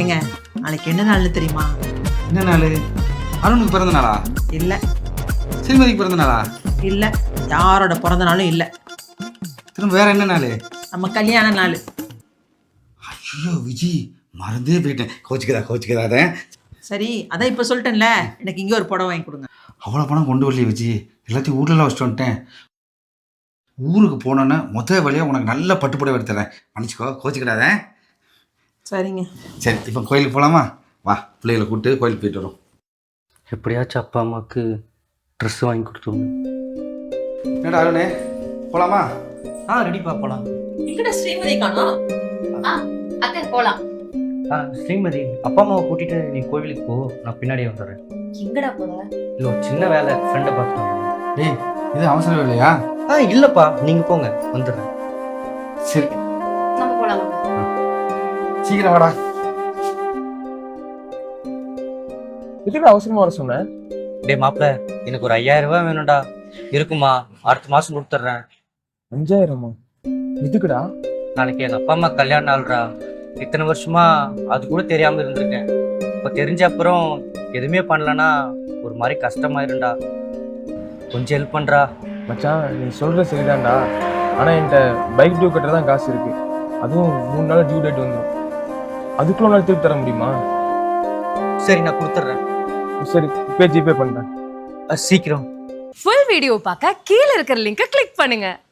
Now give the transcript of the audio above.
ஏங்க நாளைக்கு என்ன நாள்னு தெரியுமா? என்ன நாள்? அருணுக்கு பிறந்த நாளா? இல்ல ஸ்ரீமதிக்கு பிறந்த நாளா? இல்ல, யாரோட பிறந்த நாளும் இல்ல. திரும்ப வேற என்ன நாள்? நம்ம கல்யாண நாள். ஐயோ விஜி, மறந்தே போயிட்டேன். கோச்சிக்கிறாத. சரி, அதான் இப்ப சொல்லிட்டேன்ல, எனக்கு இங்க ஒரு புடவை வாங்கி கொடுங்க. அவ்வளோ பணம் கொண்டு வரலையே விஜி, எல்லாத்தையும் ஊர்லலாம் வச்சுட்டு வந்துட்டேன். ஊருக்கு போனோன்னே வழியாக உனக்கு நல்ல பட்டுப்புடவை எடுத்துறேன். மன்னிச்சுக்கோ, கோச்சிக்கிடாத. சரிங்க. சரி, இப்போ கோயிலுக்கு போகலாமா? வா, பிள்ளைகளை கூப்பிட்டு கோயிலுக்கு போயிட்டு வரோம். எப்படியாச்சும் அப்பா அம்மாவுக்கு ட்ரெஸ் வாங்கி கொடுத்துருவோம். என்னடா அருணே, போகலாமா? ரெடிப்பா போகலாம். எங்கடா ஸ்ரீமதி காணோம்? அத்தை போலாம். ஸ்ரீமதி, அப்பா அம்மாவை கூட்டிட்டு நீ கோவிலுக்கு போ, நான் பின்னாடியே வந்துடுறேன். எங்கடா போற? இல்லை, ஒரு சின்ன வேலை, ஃப்ரெண்டை பார்த்துட்டு வந்தேன். டேய், இது அவசரம் இல்லையா? இல்லைப்பா, நீங்கள் போங்க, வந்துடுறேன். சரி, நம்ம போலாம். சீக்கிரம் வாடா. எதுக்கு அவசரமா வர சொன்னேன்? டேய் மாப்பிள்ள, எனக்கு ஒரு 5000 ரூபாய் வேணும்டா. இருக்குமா? அடுத்த மாதம் கொடுத்துட்றேன். 5000? எதுக்குடா? நாளைக்கு எங்கள் அப்பா அம்மா கல்யாணம் ஆள்றா. இத்தனை வருஷமா அது கூட தெரியாமல் இருந்திருக்கேன். இப்போ தெரிஞ்ச அப்புறம் எதுவுமே பண்ணலன்னா ஒரு மாதிரி கஷ்டமாயிருண்டா. கொஞ்சம் ஹெல்ப் பண்ணுறா. மச்சான், நீ சொல்ற சரிதான்டா. ஆனா என்கிட்ட பைக் டியூ கட்டுறது தான் காசு இருக்கு. அதுவும் 3 நாள் டியூ டேட் வந்துடும். அதுக்குள்ள உன்னால திருப்பி தர முடியுமா? சரி, நான் கொடுத்துட்றேன். சரி, இப்போ ஜிபே பண்றேன். சீக்கிரம். ஃபுல் வீடியோ பார்க்க கீழ இருக்கிற லிங்கை கிளிக் பண்ணுங்க.